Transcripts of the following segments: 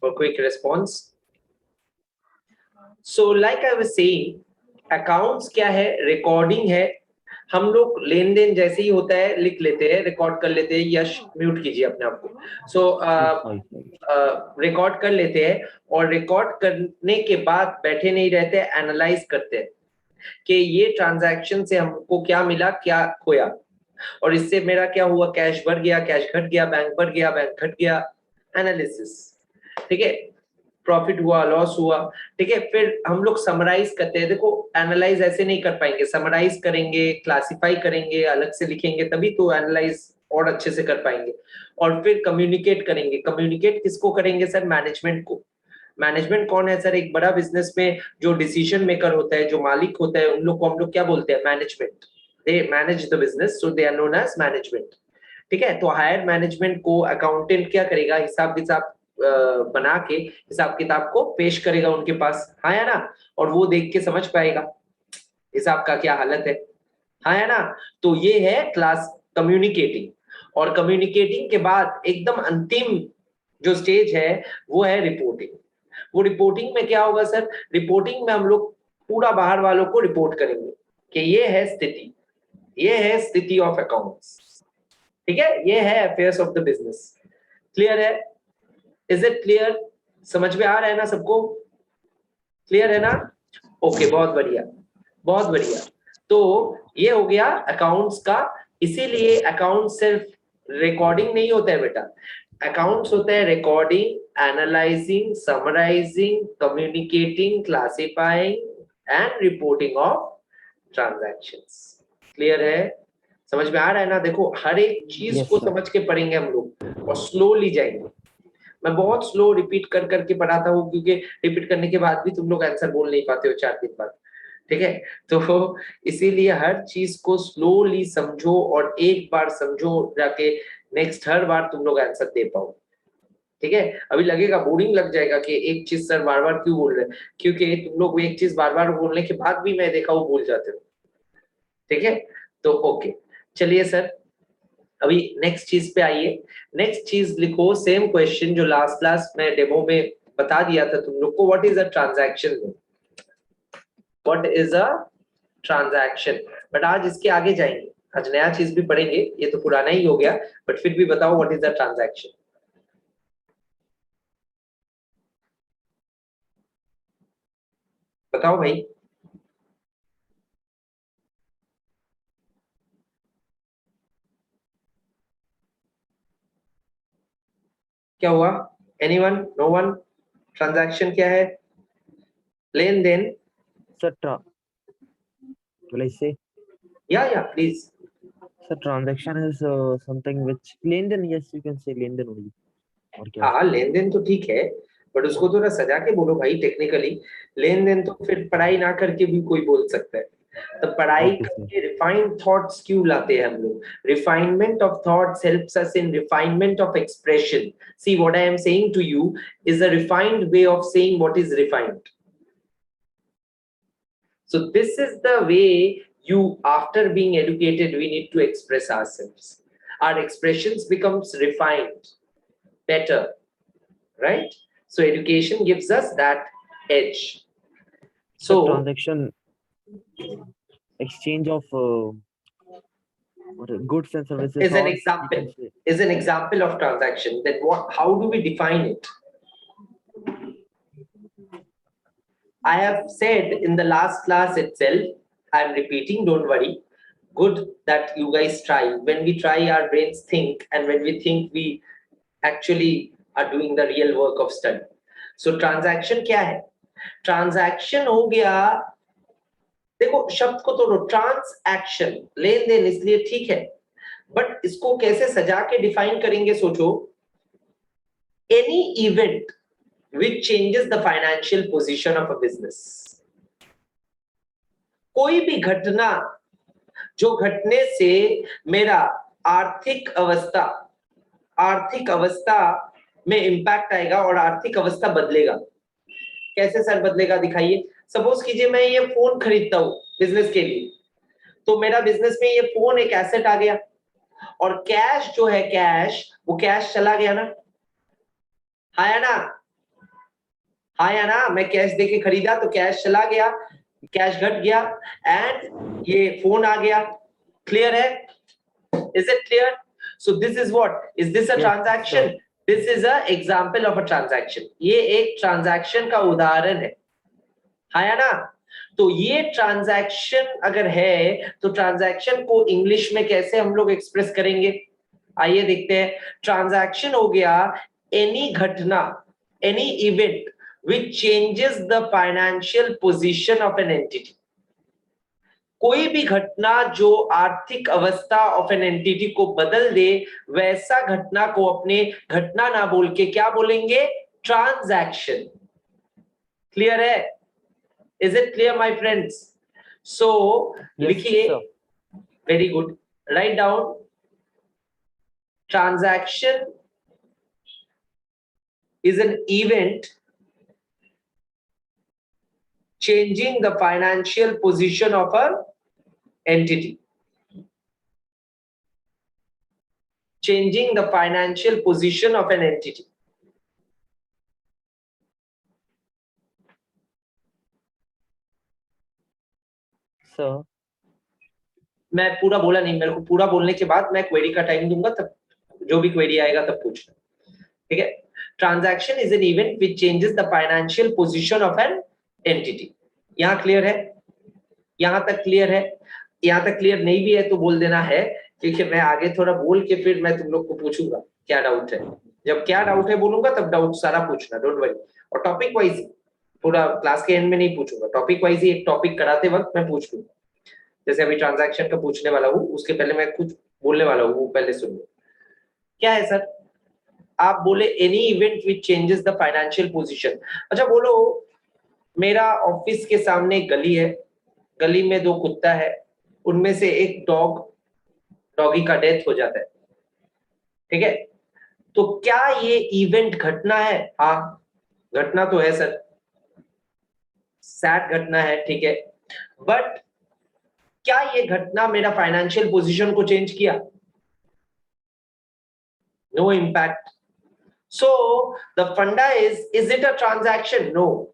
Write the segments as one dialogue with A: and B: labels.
A: for quick response. So like I was saying, accounts क्या है, recording है. हम लोग लेन देन जैसे ही होता है लिख लेते हैं, रिकॉर्ड कर लेते हैं. यश म्यूट कीजिए अपने आप को. सो रिकॉर्ड कर लेते हैं और रिकॉर्ड करने के बाद बैठे नहीं रहते, एनालाइज करते हैं कि ये ट्रांजैक्शन से हमको क्या मिला, क्या खोया, और इससे मेरा क्या हुआ, कैश बढ़ गया, कैश घट गया, बैंक बढ़ गया, बैंक घट गया. एनालिसिस. ठीक है, प्रॉफिट हुआ, लॉस हुआ. ठीक है, फिर हम लोग समराइज करते हैं. देखो एनालाइज ऐसे नहीं कर पाएंगे, समराइज करेंगे, क्लासिफाई करेंगे, अलग से लिखेंगे, तभी तो एनालाइज और अच्छे से कर पाएंगे. और फिर कम्युनिकेट करेंगे. कम्युनिकेट किसको करेंगे सर? मैनेजमेंट को. मैनेजमेंट कौन है सर? एक बड़ा बिजनेस में जो डिसीजन मेकर होता है, जो मालिक होता है, उन लोग को हम लोग क्या बोलते हैं? Management. They manage the business, so they are known as management. ठीक है, तो हायर मैनेजमेंट को अकाउंटेंट क्या करेगा? हिसाब किताब बना के हिसाब किताब को पेश करेगा उनके पास, हाँ या ना? और वो देख के समझ पाएगा हिसाब का क्या हालत है, हाँ या ना? तो ये है क्लास कम्युनिकेटिंग. और कम्युनिकेटिंग के बाद एकदम अंतिम जो स्टेज है वो है रिपोर्टिंग. वो रिपोर्टिंग में क्या होगा सर? रिपोर्टिंग में हम लोग पूरा बाहर वालों को रिपोर्ट करेंगे कि ये है स्थिति, ये है स्थिति ऑफ अकाउंट्स. ठीक है, ये है affairs of the business. Clear है? Is it clear? समझ में आ रहा है ना सबको? क्लियर है ना? ओके, बहुत बढ़िया, बहुत बढ़िया. तो ये हो गया अकाउंट्स का. इसीलिए अकाउंट सिर्फ रिकॉर्डिंग नहीं होता है बेटा. अकाउंट्स होता है recording, analysing, summarising, communicating, classifying and reporting of transactions. Clear है? समझ में आ रहा है ना? देखो हर एक चीज को समझ के पढ़ेंगे हम लोग और स्लोली जाएंगे. मैं बहुत स्लो रिपीट कर करके पढ़ाता हूँ, क्योंकि रिपीट करने के बाद भी तुम लोग आंसर बोल नहीं पाते हो 4 दिन बाद. ठीक है, तो इसीलिए हर चीज को स्लोली समझो और एक बार समझो जाके नेक्स्ट हर बार तुम लोग आंसर दे पाओ. ठीक है, अभी लगेगा, बोरिंग लग जाएगा कि एक चीज सर बार बार क्यों बोल रहे हैं, क्योंकि तुम लोग एक चीज बार बार बोलने के बाद भी मैं देखा वो भूल जाते हो. ठीक है, तो ओके, चलिए सर अभी नेक्स्ट चीज पे आइए. नेक्स्ट चीज लिखो, सेम क्वेश्चन जो लास्ट क्लास में डेमो में बता दिया था तुम लोग को. What is a transaction? What is a transaction? But आज इसके आगे जाएंगे, आज नया चीज भी पढ़ेंगे. ये तो पुराना ही हो गया, बट फिर भी बताओ व्हाट इज अ ट्रांजैक्शन? बताओ भाई. क्या हुआ? एनीवन? No one? ट्रांजैक्शन क्या है? लेन देन.
B: Sir, will I say?
A: या please.
B: Sir, transaction is something which Lenden, yes, you can say Lenden only. और क्या?
A: हाँ, लेन देन तो ठीक है, बट उसको थोड़ा सजा के बोलो भाई. टेक्निकली लेन देन तो फिर पढ़ाई ना करके भी कोई बोल सकता है. तो पढ़ाई
B: Okay, sir.
A: करके रिफाइंड थॉट्स क्यों लाते हैं हम लोग? Refinement of thoughts helps us in refinement of expression. See what I am saying to you is a refined way of saying what is refined. So this is the way you, after being educated, we need to express ourselves. Our expressions becomes refined, better, right? So education gives us that edge.
B: So
A: So
B: transaction, exchange of goods and services.
A: is an
B: Or you
A: example,
B: can say,
A: is an example of transaction. Then what? How do we define it? I have said in the last class itself. I am repeating. Don't worry. Good that you guys try. When we try, our brains think, and when we think, we actually are doing the real work of study. So transaction क्या है? Transaction हो गया, देखो शब्द को तोड़ो. Transaction लेन then, इसलिए ठीक है, बट इसको कैसे सजा के डिफाइन करेंगे? सोचो. Any event which changes the financial position of a business. कोई भी घटना जो घटने से मेरा आर्थिक अवस्था में इंपैक्ट आएगा और आर्थिक अवस्था बदलेगा. कैसे सर बदलेगा? दिखाइए. सपोज कीजिए मैं ये फोन खरीदता हूं बिजनेस के लिए, तो मेरा बिजनेस में ये फोन एक एसेट आ गया, और कैश जो है, कैश, वो कैश चला गया ना, आया ना? हाँ या ना, मैं कैश देके खरीदा तो कैश चला गया, कैश घट गया एंड ये फोन आ गया। क्लियर है? Is it clear? So this is what, is this a
B: Yes,
A: transaction?
B: sir.
A: This is a example of a transaction. ये एक ट्रांजैक्शन का उदाहरण है, हाँ या ना? तो ये ट्रांजैक्शन अगर है तो ट्रांजैक्शन को इंग्लिश में कैसे हम लोग एक्सप्रेस करेंगे? आइए देखते हैं। ट्रांजैक्शन हो गया एनी घटना, any event which changes the financial position of an entity। कोई भी घटना जो आर्थिक अवस्था ऑफ एन एंटिटी को बदल दे, वैसा घटना को अपने घटना ना बोल के क्या बोलेंगे? ट्रांजैक्शन। क्लियर है? Is it clear my friends? So
B: Yes,
A: लिखिए,
B: sir.
A: Very good, write down. Transaction is an event changing the financial position of an entity, changing the financial position of an entity।
B: Sir.
A: मैं पूरा बोला नहीं, मेरे को पूरा बोलने के बाद मैं क्वेरी का टाइम दूंगा, तब जो भी क्वेरी आएगा तब पूछना, ठीक है? Transaction is an event which changes the financial position of an entity. यहां क्लियर है? यहां तक क्लियर है? यहां तक क्लियर नहीं भी है तो बोल देना है, क्योंकि मैं आगे थोड़ा बोल के फिर मैं तुम लोग को पूछूंगा क्या डाउट है। जब क्या डाउट है बोलूंगा तब डाउट सारा पूछना, डोंट वरी। और टॉपिक वाइज, पूरा क्लास के एंड में नहीं पूछूंगा, टॉपिक वाइज ही एक टॉपिक कराते वक्त मैं पूछ लूंगा। जैसे अभी ट्रांजैक्शन का पूछने वाला हूँ, उसके पहले मैं कुछ बोलने वाला हूँ, वो पहले सुन लो। क्या है सर? आप बोले any event which changes the financial position. अच्छा बोलो, मेरा ऑफिस के सामने एक गली है, गली में दो कुत्ता है, उनमें से एक डॉगी का डेथ हो जाता है, ठीक है? तो क्या ये इवेंट घटना है? हाँ, घटना तो है सर, सैड घटना है, ठीक है। बट क्या ये घटना मेरा फाइनेंशियल पोजीशन को चेंज किया? No impact. So the funda is it a transaction? No,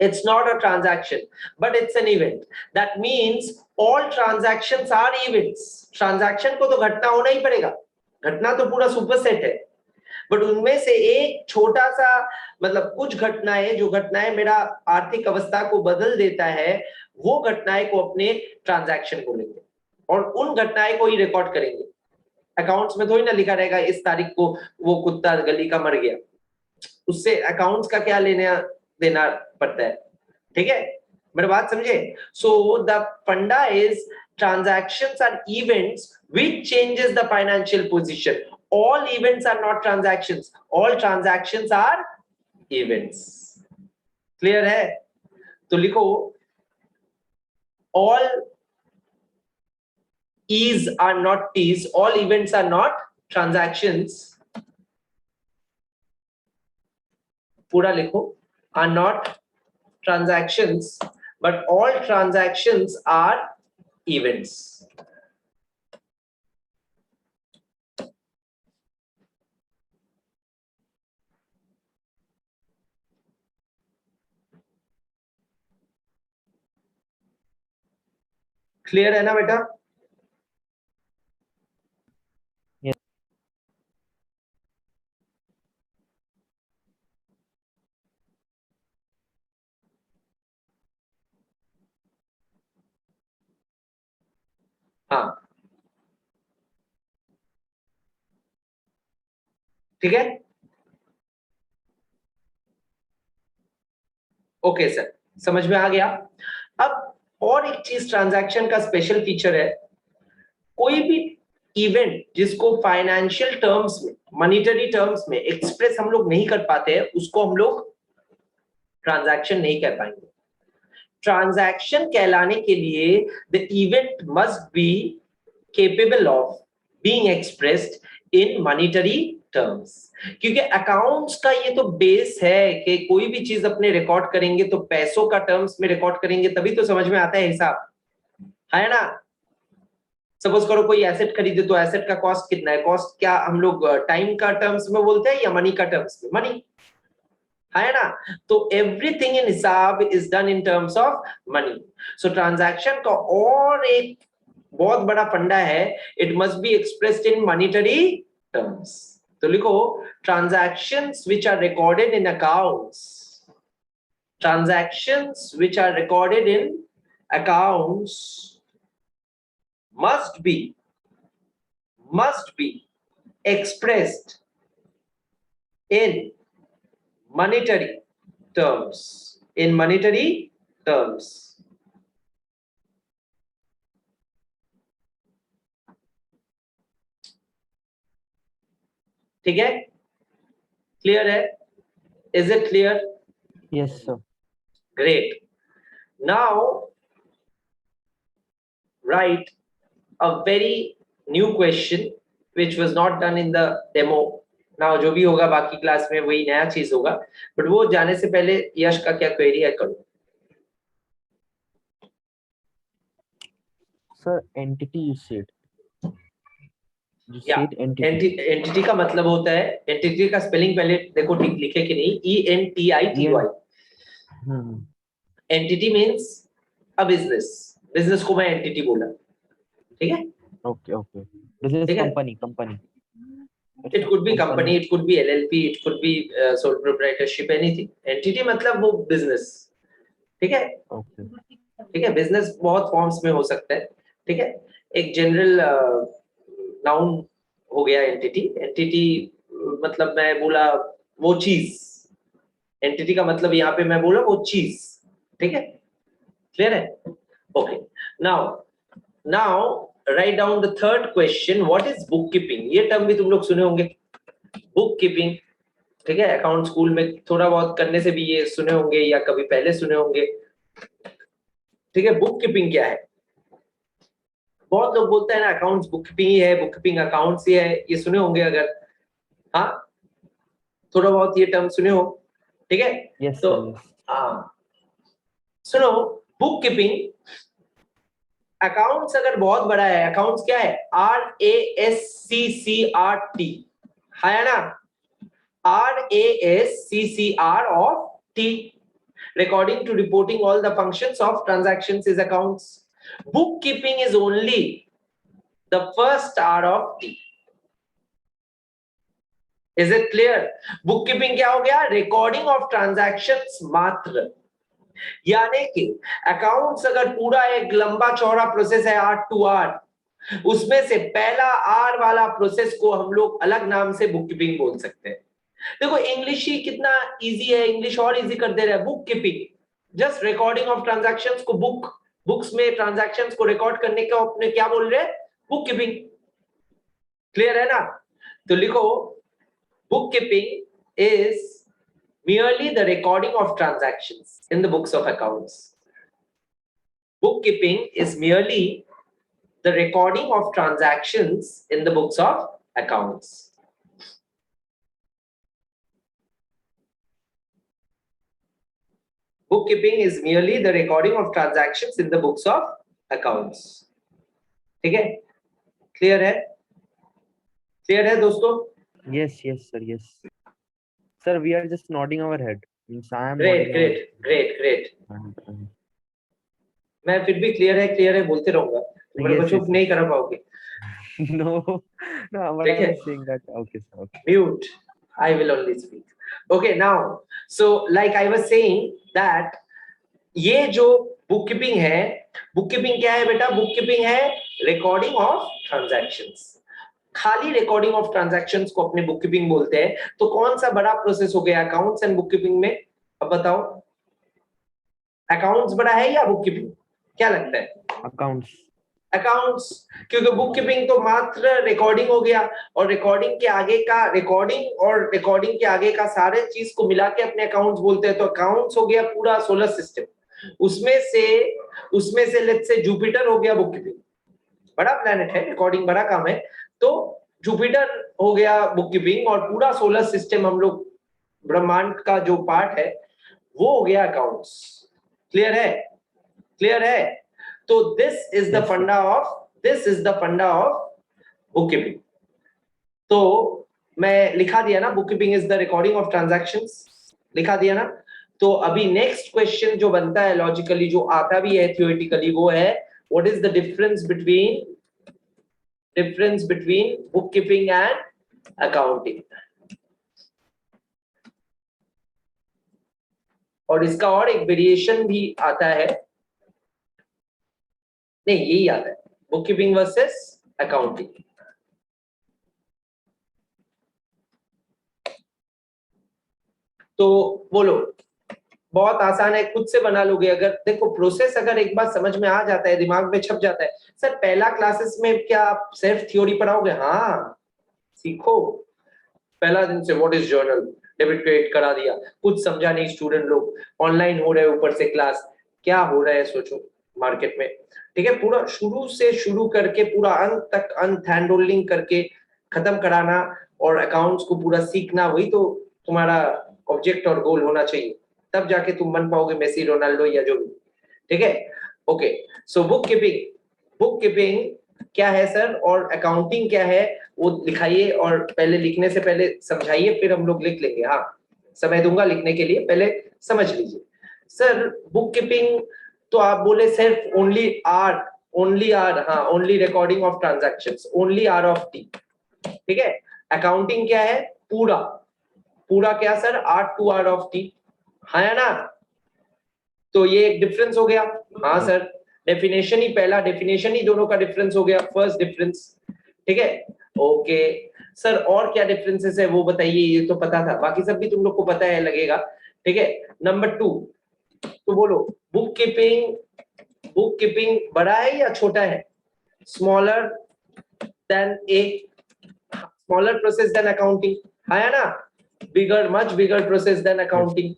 A: it's not a transaction, but it's an event. That means all transactions are events। transaction को तो घटना होना ही पड़ेगा, घटना तो पूरा सुपरसेट है, बट उनमें से एक छोटा सा, मतलब कुछ घटनाएं, जो घटनाएं मेरा आर्थिक अवस्था को बदल देता है, वो घटनाएं को अपने ट्रांजैक्शन बोलेंगे और उन घटनाएं को ही रिकॉर्ड करेंगे। अकाउंट्स में थोड़ी ना लिखा रहेगा इस तारीख को वो कुत्ता गली का मर गया, उससे अकाउंट्स का क्या लेना देना पड़ता है, ठीक है? मेरी बात समझे? सो the funda is transactions are events which changes the financial position। all events are not transactions, all transactions are events। Clear है? तो लिखो, all E's are not T's, all events are not transactions। पूरा लिखो, are not transactions, but all transactions are events। Clear है ना बेटा?
B: Yes.
A: हाँ, ठीक है, ओके सर, समझ में आ गया। अब और एक चीज ट्रांजैक्शन का स्पेशल फीचर है, कोई भी इवेंट जिसको फाइनेंशियल टर्म्स में, मॉनेटरी टर्म्स में एक्सप्रेस हम लोग नहीं कर पाते हैं, उसको हम लोग ट्रांजैक्शन नहीं कर पाएंगे। ट्रांजैक्शन कहलाने के लिए the event must be capable of being expressed in monetary terms. क्योंकि अकाउंट्स का ये तो बेस है कि कोई भी चीज अपने रिकॉर्ड करेंगे तो पैसों का टर्म्स में रिकॉर्ड करेंगे, तभी तो समझ में आता है हिसाब, है ना? सपोज करो कोई एसेट खरीदे तो एसेट का कॉस्ट कितना है, कॉस्ट क्या हम लोग टाइम का टर्म्स में बोलते हैं या मनी का टर्म्स में? मनी, है ना? तो everything in hisab is done in terms of money. So transaction का और एक बहुत बड़ा फंडा है, it must be expressed in monetary terms. तो लिखो transactions which are recorded in accounts, transactions which are recorded in accounts must be expressed in monetary terms. In monetary terms. ठीक है? क्लियर है? Is it clear?
B: Yes, sir.
A: Great. Now write a very new question which was not done in the demo. Now जो भी होगा बाकी class में वही नया चीज होगा, बट वो जाने से पहले यश का क्या क्वेरी है करो.
B: Sir, entity you said. You
A: या
B: said entity.
A: एंटिटी का मतलब होता है, एंटिटी का स्पेलिंग पहले देखो ठीक लिखे कि नहीं, ENTITY. Entity means a business. Business को मैं एंटिटी बोला. ठीक है?
B: Okay. Business
A: ठीक है?
B: company.
A: It could be company, it could be LLP, it could be sole proprietorship, anything. Entity मतलब वो बिजनेस. ठीक है?
B: Okay.
A: ठीक है? बिजनेस बहुत फॉर्म्स में हो सकता है. ठीक है? एक जनरल नाउन हो गया एंटिटी. एंटिटी मतलब मैं बोला वो चीज. एंटिटी का मतलब यहाँ पे मैं बोला वो चीज. ठीक है? क्लियर है? Okay. Now write down the third question. What is book keeping? ये टर्म भी तुम लोग सुने होंगे, बुक कीपिंग. ठीक है? अकाउंट स्कूल में थोड़ा बहुत करने से भी ये सुने होंगे या कभी पहले सुने होंगे. ठीक है? बुक कीपिंग क्या है? बहुत लोग बोलते हैं ना अकाउंट्स बुक कीपिंग ही है, बुक कीपिंग अकाउंट्स ही है. ये सुने होंगे अगर, हाँ थोड़ा बहुत ये टर्म सुने हो. ठीक है?
B: Yes,
A: तो
B: sir.
A: हाँ सुनो, बुक कीपिंग अकाउंट्स अगर बहुत बड़ा है, अकाउंट्स क्या है? RASCCRT है ना? RASCCRT. Recording to reporting all the functions of transactions is accounts. Bookkeeping is only the first R of T. Is it clear? Bookkeeping क्या हो गया? Recording of transactions मात्र. यानी कि अकाउंट्स अगर पूरा एक लंबा चौड़ा प्रोसेस है R to R, उसमें से पहला R वाला प्रोसेस को हम लोग अलग नाम से बुककीपिंग बोल सकते हैं. देखो इंग्लिश ही कितना इजी है, इंग्लिश और इजी कर दे रहा है. Book keeping just recording of transactions को, बुक्स में ट्रांजैक्शंस को रिकॉर्ड करने का अपने क्या बोल रहे हैं? Book keeping. क्लियर है ना? तो लिखो book keeping is merely the recording of transactions in the books of accounts. Bookkeeping is merely the recording of transactions in the books of accounts. Bookkeeping is merely the recording of transactions in the books of accounts. ठीक है? Clear है? Clear है दोस्तों?
B: Yes, sir. Yes. Sir, we are just nodding our head. Means I am
A: Great,
B: nodding
A: great.
B: our
A: मैं फिर भी clear है बोलते रहूंगा. मेरे को चुप नहीं कर पाओगे.
B: No, but I was saying that. Okay, sir. Okay.
A: Mute. I will only speak. Okay, now, so like I was saying that ये जो बुककीपिंग है, बुककीपिंग क्या है बेटा? बुककीपिंग है रिकॉर्डिंग ऑफ ट्रांजैक्शंस. खाली रिकॉर्डिंग ऑफ ट्रांजैक्शंस को अपने बुककीपिंग बोलते हैं. तो कौन सा बड़ा प्रोसेस हो गया अकाउंट्स एंड बुककीपिंग में? अब बताओ, अकाउंट्स बड़ा है या बुककीपिंग? क्या लगता है? अकाउंट्स. क्योंकि बुककीपिंग तो मात्र रिकॉर्डिंग हो गया, और रिकॉर्डिंग के आगे का सारे चीज को मिला के अपने अकाउंट्स बोलते हैं. तो अकाउंट्स हो गया पूरा सोलर सिस्टम. उसमें से लेट्स से जुपिटर हो गया बुककीपिंग. बड़ा प्लैनेट है, रिकॉर्डिंग बड़ा काम है. तो जुपिटर हो गया बुककीपिंग, और पूरा सोलर सिस्टम हम लोग ब्रह्मांड का जो पार्ट है वो हो गया अकाउंट्स. क्लियर है? तो दिस इज द फंडा ऑफ बुककीपिंग. तो मैं लिखा दिया ना, bookkeeping is the recording of transactions. लिखा दिया ना। तो अभी नेक्स्ट क्वेश्चन जो बनता है लॉजिकली, जो आता भी है थियोरेटिकली, वो है what is the difference between book keeping and accounting. और इसका और एक वेरिएशन भी आता है, नहीं यही आता है, बुक कीपिंग वर्सेस अकाउंटिंग। तो बोलो, बहुत आसान है, खुद से बना लोगे अगर। देखो प्रोसेस अगर एक बार समझ में आ जाता है, दिमाग में छप जाता है। सर पहला क्लासेस में क्या आप सिर्फ थ्योरी पढ़ाओगे? हाँ सीखो। पहला दिन से what is journal, debit credit करा दिया, कुछ समझा नहीं स्टूडेंट लोग, ऑनलाइन हो रहे ऊपर से क्लास, क्या हो रहा है सोचो मार्केट में। ठीक है, पूरा शुरू से शुरू करके पूरा अंत तक अंत हैंड होल्डिंग करके खत्म कराना और अकाउंट्स को पूरा सीखना, वही तो तुम्हारा ऑब्जेक्ट और गोल होना चाहिए। तब जाके तुम बन पाओगे मेसी, रोनाल्डो या जो भी। ठीक है, ओके। सो बुक कीपिंग क्या है सर, और अकाउंटिंग क्या है वो दिखाइए, और पहले लिखने से पहले समझाइए, फिर हम लोग लिख लेंगे। हाँ समय दूंगा लिखने के लिए, पहले समझ लीजिए। सर बुक कीपिंग तो आप बोले सिर्फ ओनली आर, हाँ only recording of transactions, only R of T. ठीक है, अकाउंटिंग क्या है? पूरा पूरा क्या सर? R to R of T, है ना। तो ये एक डिफरेंस हो गया। हाँ सर, डेफिनेशन ही, पहला डेफिनेशन ही दोनों का डिफरेंस हो गया, फर्स्ट डिफरेंस। ठीक है, ओके सर। और क्या डिफरेंसेस है वो बताइए, ये तो पता था, बाकी सब भी तुम लोग को पता है लगेगा। ठीक है, नंबर 2 तो बोलो, बुक कीपिंग बड़ा है या छोटा है? Smaller than smaller process than accounting, है ना। Bigger, much bigger process than accounting,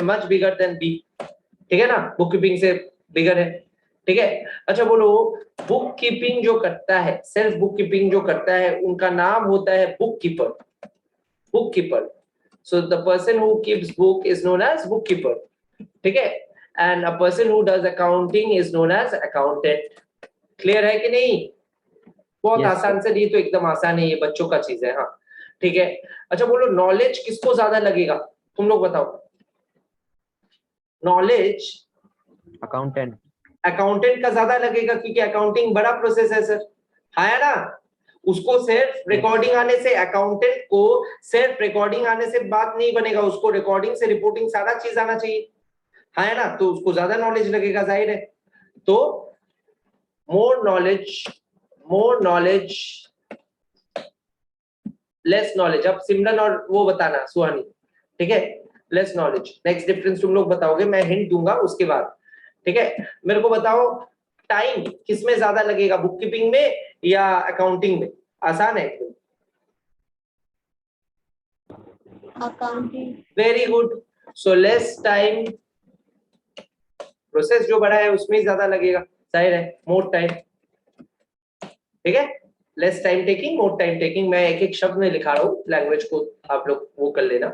A: much bigger than B. ठीक है ना, बुक कीपिंग से बिगर है। ठीक है, अच्छा बोलो, बुक कीपिंग जो करता है, सेल्फ बुक कीपिंग जो करता है, उनका नाम होता है book keeper. So the person who keeps book is known as book keeper. ठीक है, and a person who does accounting is known as accountant. Clear है कि नहीं? बहुत
B: Yes,
A: आसान से, ये तो एकदम आसान है, ये बच्चों का चीज है। हाँ ठीक है, अच्छा बोलो, नॉलेज किसको ज्यादा लगेगा, तुम लोग बताओ। Knowledge
B: accountant.
A: अकाउंटेंट का ज्यादा लगेगा, क्योंकि अकाउंटिंग बड़ा प्रोसेस है सर, है ना। उसको सिर्फ रिकॉर्डिंग आने से, अकाउंटेंट को सिर्फ रिकॉर्डिंग आने से बात नहीं बनेगा, उसको रिकॉर्डिंग से रिपोर्टिंग सारा चीज आना चाहिए, है ना। तो उसको ज्यादा नॉलेज लगेगा, जाहिर है। तो मोर नॉलेज लेस नॉलेज। अब सिमरन और वो बताना, सुहानी। ठीक है, लेस नॉलेज। नेक्स्ट डिफरेंस तुम लोग बताओगे, मैं हिंट दूंगा उसके बाद। ठीक है, मेरे को बताओ, टाइम किसमें ज्यादा लगेगा, बुक कीपिंग में या अकाउंटिंग में? आसान है,
C: accounting.
A: Very good. So less time, process जो बड़ा है उसमें ज्यादा लगेगा, जाहिर है, मोर टाइम। ठीक है, less time taking, more time taking. मैं एक एक शब्द में लिखा रहा हूँ, लैंग्वेज को आप लोग वो कर लेना।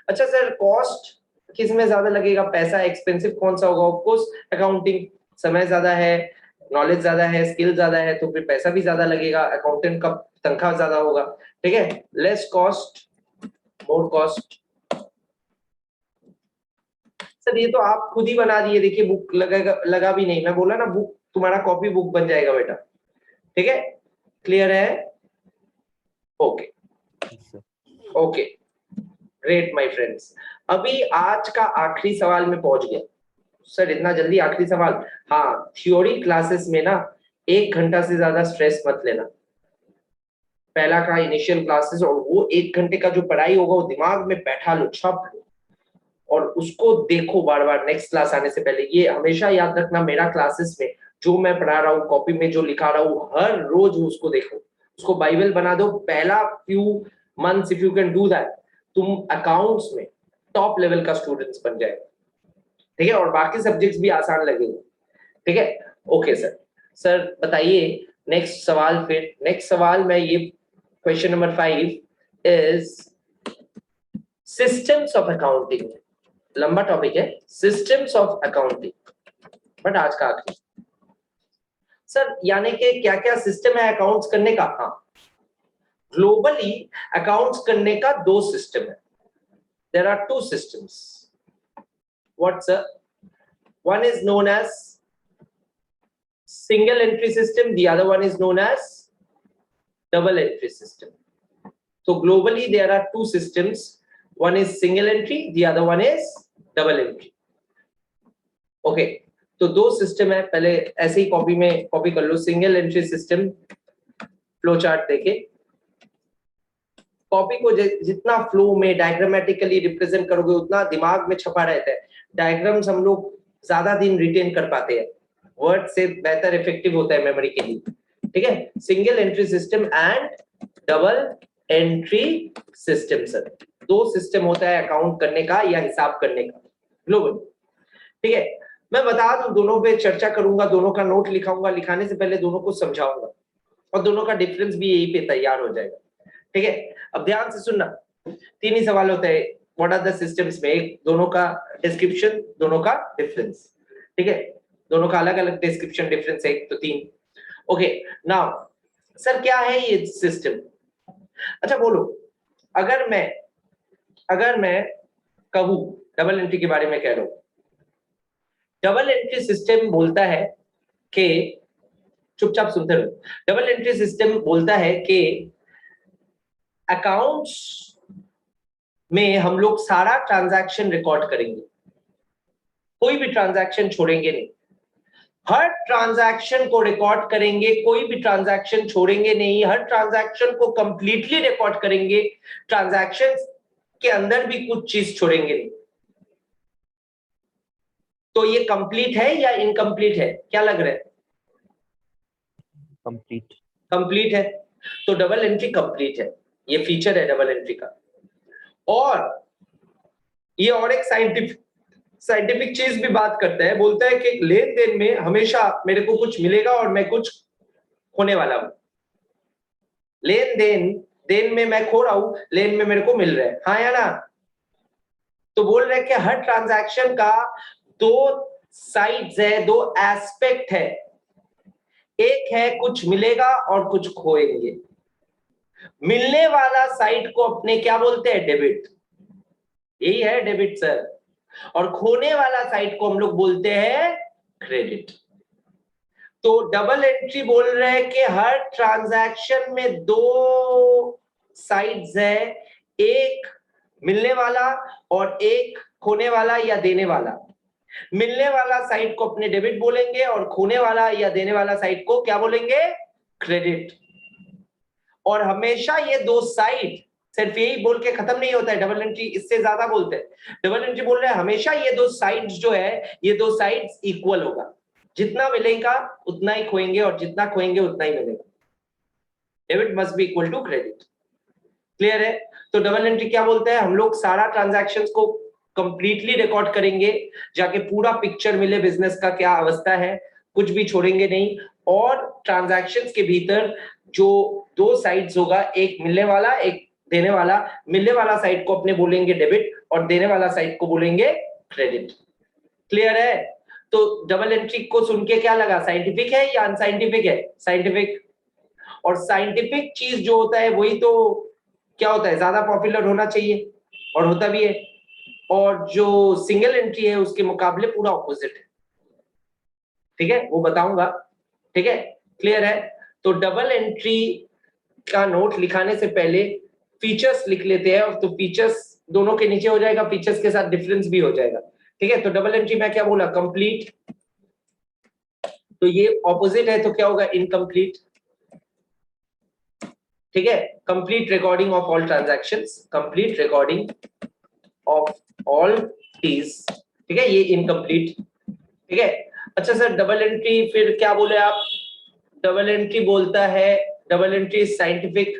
A: अच्छा सर, कॉस्ट किस में ज्यादा लगेगा, पैसा एक्सपेंसिव कौन सा होगा? ऑफ कोर्स अकाउंटिंग, समय ज्यादा है, नॉलेज ज्यादा है, स्किल ज्यादा है, तो फिर पैसा भी ज्यादा लगेगा, अकाउंटेंट का तनख्वाह ज्यादा होगा। ठीक है, less cost, more cost. Sir ये तो आप खुद ही बना दिए, देखिए बुक लगेगा, लगा भी नहीं, मैं बोला ना, बुक तुम्हारा कॉपी बुक बन जाएगा बेटा। ठीक है, क्लियर है? Okay
B: Yes, sir.
A: Okay, great my friends. अभी आज का आखिरी सवाल में पहुंच गया। सर इतना जल्दी आखिरी सवाल? हाँ, थ्योरी क्लासेस में ना 1 घंटा से ज्यादा स्ट्रेस मत लेना। पहला का इनिशियल क्लासेस, और वो 1 घंटे का जो पढ़ाई होगा वो दिमाग में बैठा लो, छाप लो, और उसको देखो बार बार नेक्स्ट क्लास आने से पहले। ये हमेशा याद रखना, मेरा क्लासेस में जो मैं पढ़ा रहा हूँ, कॉपी में जो लिखा रहा हूँ, हर रोज उसको देखो, उसको बाइबल बना दो। पहला few months if you can do that, तुम अकाउंट्स में टॉप लेवल का स्टूडेंट्स बन जाएगा। ठीक है, और बाकी सब्जेक्ट्स भी आसान लगेंगे। ठीक है, ओके सर। सर बताइए नेक्स्ट सवाल। फिर नेक्स्ट सवाल मैं ये, question number 5 is systems of accounting. लंबा टॉपिक है, सिस्टम्स ऑफ अकाउंटिंग, बट आज का आखिरी। सर यानी कि क्या क्या सिस्टम है अकाउंट्स करने का? हाँ, ग्लोबली अकाउंट्स करने का 2 सिस्टम है। there are two systems. What's a one is known as single entry system, the other one is known as double entry system. So globally there are two systems, one is single entry, the other one is double entry. Okay, तो दो system है, पहले ऐसे ही copy में copy कर लो, single entry system flow chart देके copy को जितना फ्लो में डायग्रामेटिकली रिप्रेजेंट करोगे उतना दिमाग में छपा रहता है। डायग्राम्स हम लोग ज्यादा दिन रिटेन कर पाते हैं, वर्ड से बेहतर इफेक्टिव होता है मेमोरी के लिए, ठीक है। Single entry system and double entry system, sir दो सिस्टम होता है अकाउंट करने का या हिसाब करने का ग्लोबल, ठीक है। मैं बता दूं, दोनों पे चर्चा करूंगा, दोनों का नोट लिखाऊंगा, लिखाने से पहले दोनों को समझाऊंगा और दोनों का डिफरेंस भी यही पे तैयार हो जाएगा, ठीक है। अब ध्यान से सुनना, तीन ही सवाल होता है, व्हाट आर द सिस्टम्स में, एक दोनों का डिस्क्रिप्शन, दोनों का डिफरेंस, ठीक है, दोनों का अलग अलग डिस्क्रिप्शन डिफरेंस है, एक तो तीन। ओके, नाउ सर क्या है ये सिस्टम? अच्छा बोलो, अगर मैं कहूं डबल एंट्री के बारे में कह रहा हूं, डबल एंट्री सिस्टम बोलता है कि, चुपचाप सुनते रहो, डबल एंट्री सिस्टम बोलता है कि अकाउंट्स में हम लोग सारा ट्रांजैक्शन रिकॉर्ड करेंगे, कोई भी ट्रांजैक्शन छोड़ेंगे नहीं, हर ट्रांजैक्शन को रिकॉर्ड करेंगे, कोई भी ट्रांजैक्शन छोड़ेंगे नहीं, हर ट्रांजैक्शन को कंप्लीटली रिकॉर्ड करेंगे, ट्रांजैक्शन के अंदर भी कुछ चीज छोड़ेंगे नहीं। तो ये कंप्लीट है या इनकम्प्लीट है, क्या लग रहा है? कंप्लीट है, तो डबल एंट्री कंप्लीट है, ये फीचर है डबल एंट्री का। और ये और एक साइंटिफिक चीज भी बात करता है, बोलता है कि लेन देन में हमेशा मेरे को कुछ मिलेगा और मैं कुछ खोने वाला हूं। लेन देन में मैं खो रहा हूं, लेन में मेरे को मिल रहा है, हाँ या ना? तो बोल रहे हैं कि हर ट्रांजैक्शन का दो साइड्स है, दो एस्पेक्ट है, एक है कुछ मिलेगा और कुछ खोएंगे। मिलने वाला साइड को अपने क्या बोलते हैं? डेबिट, यही है डेबिट सर। और खोने वाला साइड को हम लोग बोलते हैं क्रेडिट। तो डबल एंट्री बोल रहे हैं कि हर ट्रांजैक्शन में दो साइड्स है, एक मिलने वाला और एक खोने वाला या देने वाला। मिलने वाला साइड को अपने डेबिट बोलेंगे और खोने वाला या देने वाला साइड को क्या बोलेंगे? क्रेडिट। और हमेशा ये दो साइड सिर्फ यही बोल के खत्म नहीं होता है, डबल एंट्री इससे ज्यादा बोलते हैं। डबल एंट्री बोल रहे हैं हमेशा ये दो साइड्स जो है, ये दो साइड्स इक्वल होगा, जितना मिलेगा उतना ही खोएंगे और जितना खोएंगे उतना ही मिलेगा। Debit must be equal to credit. Clear है? तो डबल एंट्री क्या बोलते हैं? हम लोग सारा ट्रांजैक्शंस को कंप्लीटली रिकॉर्ड करेंगे, जाके पूरा पिक्चर मिले बिजनेस का क्या अवस्था है, कुछ भी छोड़ेंगे नहीं। और ट्रांजैक्शंस के भीतर जो दो साइड्स होगा, एक मिलने वाला एक देने वाला, मिलने वाला साइड को अपने बोलेंगे डेबिट और देने वाला साइड को बोलेंगे क्रेडिट। क्लियर है? तो डबल एंट्री को सुन के क्या लगा, साइंटिफिक है या अनसाइंटिफिक है? साइंटिफिक। और साइंटिफिक चीज जो होता है वही तो क्या होता है, ज्यादा पॉपुलर होना चाहिए और होता भी है। और जो सिंगल एंट्री है उसके मुकाबले पूरा ऑपोजिट है, ठीक है, वो बताऊंगा, ठीक है। क्लियर है? तो डबल एंट्री का नोट लिखाने से पहले फीचर्स लिख लेते हैं, और तो फीचर्स दोनों के नीचे हो जाएगा, फीचर्स के साथ डिफरेंस भी हो जाएगा, ठीक है। तो डबल एंट्री में क्या बोला? कंप्लीट, तो ये ऑपोजिट है तो क्या होगा? इनकम्प्लीट, ठीक है। Complete recording of all transactions, complete recording of all Ts, ठीक है, ये इनकम्प्लीट, ठीक है। अच्छा सर डबल एंट्री फिर क्या बोले आप? डबल एंट्री बोलता है, डबल एंट्री साइंटिफिक,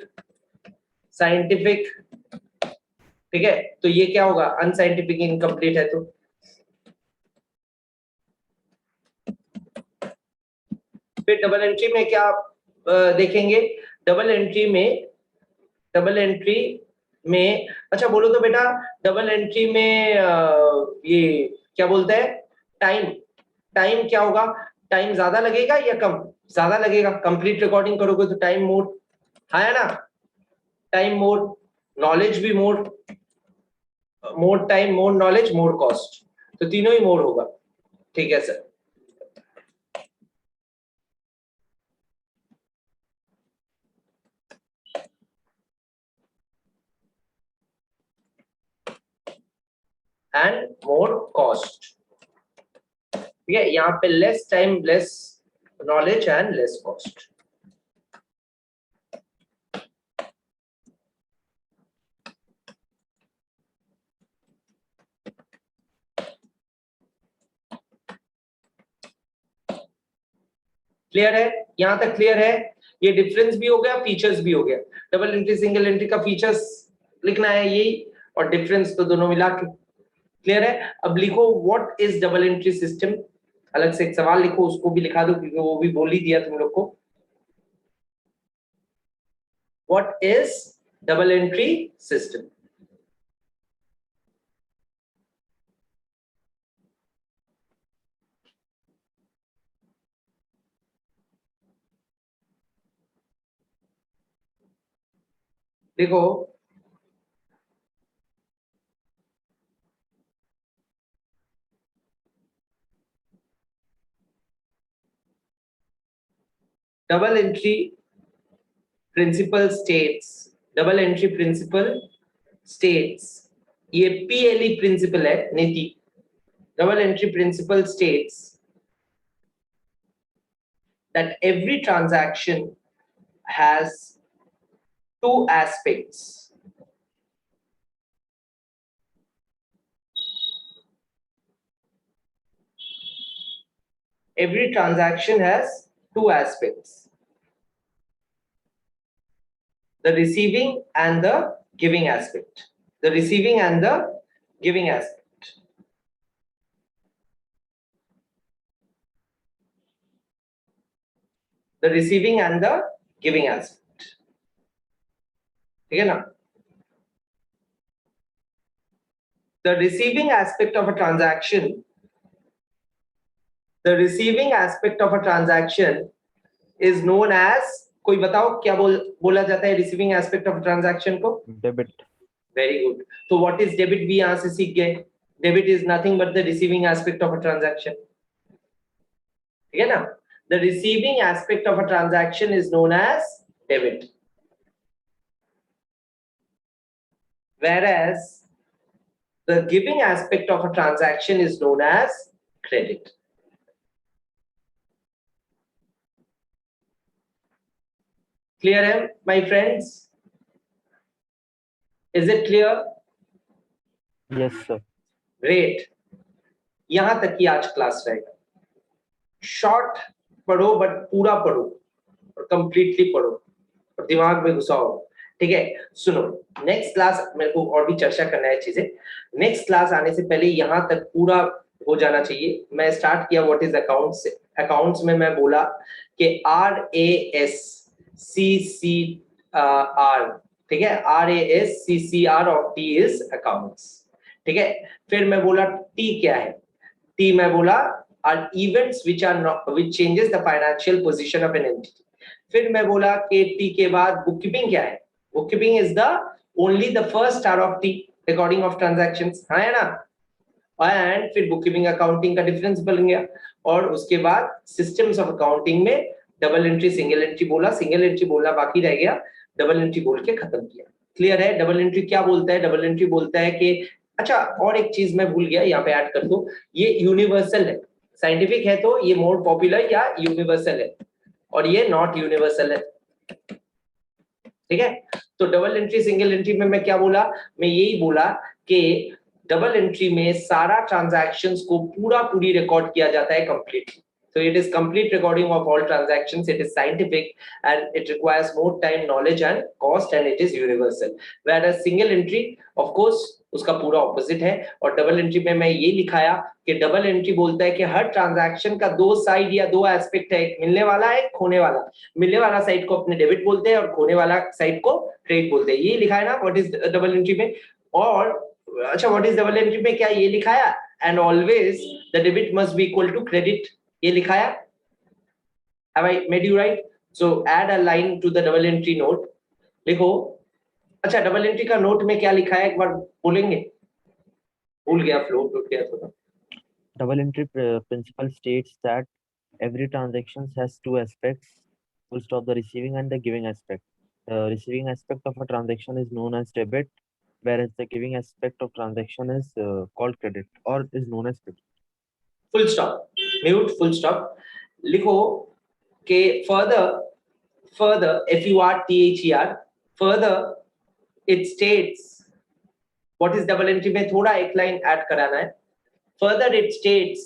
A: ठीक है। तो ये क्या होगा? अनसाइंटिफिक, इनकम्प्लीट है। तो फिर डबल एंट्री में क्या देखेंगे? डबल एंट्री में अच्छा बोलो तो बेटा, डबल एंट्री में ये क्या बोलते हैं? टाइम क्या होगा? टाइम ज्यादा लगेगा या कम? ज्यादा लगेगा। कंप्लीट रिकॉर्डिंग करोगे तो टाइम मोर, है ना? टाइम मोर, नॉलेज भी more, more time, more knowledge, more cost, तो तीनों ही मोर होगा, ठीक है सर। एंड मोर कॉस्ट, ठीक है, यहाँ पे less time, less knowledge and less cost. Clear है, यहां तक क्लियर है? ये डिफरेंस भी हो गया, फीचर्स भी हो गया। डबल एंट्री सिंगल एंट्री का फीचर्स लिखना है यही, और डिफरेंस तो दोनों मिला के। क्लियर है? अब लिखो what is double entry system, अलग से एक सवाल लिखो, उसको भी लिखा दो क्योंकि वो भी बोल ही दिया तुम लोग को। What is double entry system? देखो double entry principle states, double entry principle states, ये पीएलई प्रिंसिपल है नीति। Double entry principle states that every transaction has two aspects. Every transaction has two aspects, the receiving and the giving aspect. The receiving and the giving aspect. The receiving and the giving aspect. ठीक है ना? The receiving aspect of a transaction, the receiving aspect of a transaction is known as, कोई बताओ क्या बोला जाता है receiving aspect of transaction को?
B: डेबिट।
A: Very good. तो व्हाट इज डेबिट भी यहां से सीख गए। Debit is nothing but the receiving aspect of a transaction, ठीक है ना? The receiving aspect of a transaction is known as debit, whereas the giving aspect of a transaction is known as credit. Clear, my friends? Is it clear?
B: Yes sir.
A: Great. यहां तक की आज class रहेगा। Short पढ़ो but पूरा पढ़ो और completely पढ़ो और दिमाग में घुसाओ, ठीक है? सुनो, नेक्स्ट क्लास मेरे को और भी चर्चा करना है चीजें। नेक्स्ट क्लास आने से पहले यहां तक पूरा हो जाना चाहिए। मैं स्टार्ट किया व्हाट इज अकाउंट्स से। अकाउंट्स में मैं बोला कि RASCCR, ठीक है, RASCCR of T is accounts, ठीक है? फिर मैं बोला T क्या है? T मैं बोला are events which are not, which changes the financial position of an entity. फिर मैं बोला कि T के बाद bookkeeping क्या है? Bookkeeping is the only the first star of T, recording of transactions, हाँ है ना? एंड फिर बुककीपिंग अकाउंटिंग का डिफरेंस बन गया, और उसके बाद सिस्टम्स ऑफ अकाउंटिंग में डबल एंट्री सिंगल एंट्री बोला, सिंगल एंट्री बोलना बाकी रह गया, डबल एंट्री बोल के खत्म किया। क्लियर है? डबल एंट्री क्या बोलता है? डबल एंट्री बोलता है कि, अच्छा और एक चीज मैं भूल गया, यहाँ पे ऐड कर दो, ये यूनिवर्सल है। साइंटिफिक है तो ये मोर पॉपुलर या यूनिवर्सल है, और ये नॉट यूनिवर्सल है, ठीक है? तो डबल एंट्री सिंगल एंट्री में मैं क्या बोला? मैं यही बोला कि डबल एंट्री में सारा ट्रांजैक्शंस को पूरी रिकॉर्ड किया जाता है completely. So it is complete recording of all transactions. It is scientific and it requires more time, knowledge and cost, and it is universal. Whereas single entry, of course, उसका पूरा opposite है। और double entry में मैं ये लिखाया कि double entry बोलता है कि हर ट्रांजैक्शन का दो साइड या दो एस्पेक्ट है, एक मिलने वाला है, एक खोने वाला। मिलने वाला साइड को अपने डेबिट बोलते हैं और खोने वाला साइड को क्रेडिट बोलते हैं। ये लिखा है ना व्हाट इज डबल एंट्री में। और अच्छा, व्हाट इज डबल एंट्री में क्या ये लिखाया? And always the debit must be equal to credit, ये लिखाया। Have I made you right? So add a line to the double entry note. लिखो, अच्छा डबल एंट्री का नोट में क्या लिखा है एक बार बोलेंगे? भूल गया, फ्लो टूट गया थोड़ा।
B: Double entry principle states that every transaction has two aspects, full stop, the receiving and the giving aspect. The receiving aspect of a transaction is known as debit, whereas the giving aspect of transaction is called credit or is known as credit.
A: Full stop, mute, full stop. लिखो के further FURTHER, further it states, what is double entry में थोड़ा एक line add कराना है. Further it states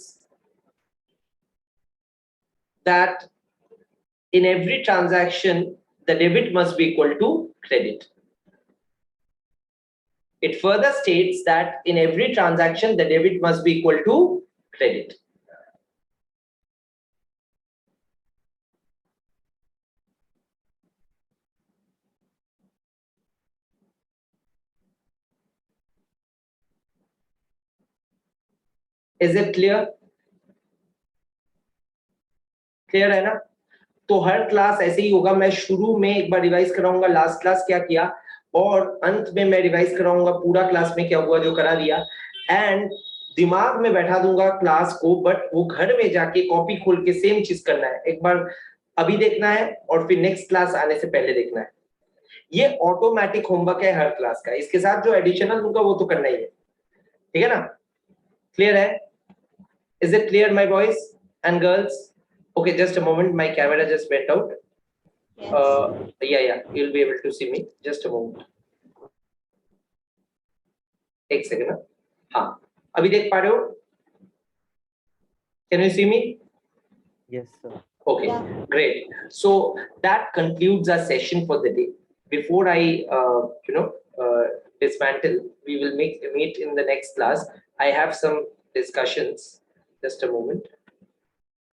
A: that in every transaction the debit must be equal to credit. It further states that in every transaction the debit must be equal to credit. Is it clear? Clear है ना? तो हर class ऐसे ही होगा, मैं शुरू में एक बार revise कराऊंगा लास्ट क्लास क्या किया, और अंत में मैं रिवाइज कराऊंगा पूरा क्लास में क्या हुआ जो करा दिया, एंड दिमाग में बैठा दूंगा क्लास को, बट वो घर में जाके कॉपी खोल के सेम चीज करना है, एक बार अभी देखना है और फिर नेक्स्ट क्लास आने से पहले देखना है. ये ऑटोमेटिक होमवर्क है हर क्लास का, इसके साथ जो एडिशनल दूंगा वो तो करना ही है, ठीक है ना? क्लियर है? Is it clear my boys and girls? Okay, just a moment. My camera just went out.
C: Yes.
A: Yeah. You'll be able to see me. Just a moment. एक सेकंड ना. हाँ, अभी देख पा रहे हो? Can you see me?
B: Yes, sir.
A: Okay,
C: Yeah.
A: great. So that concludes our session for the day. Before I, dismantle, we will meet in the next class. I have some discussions. Just a moment.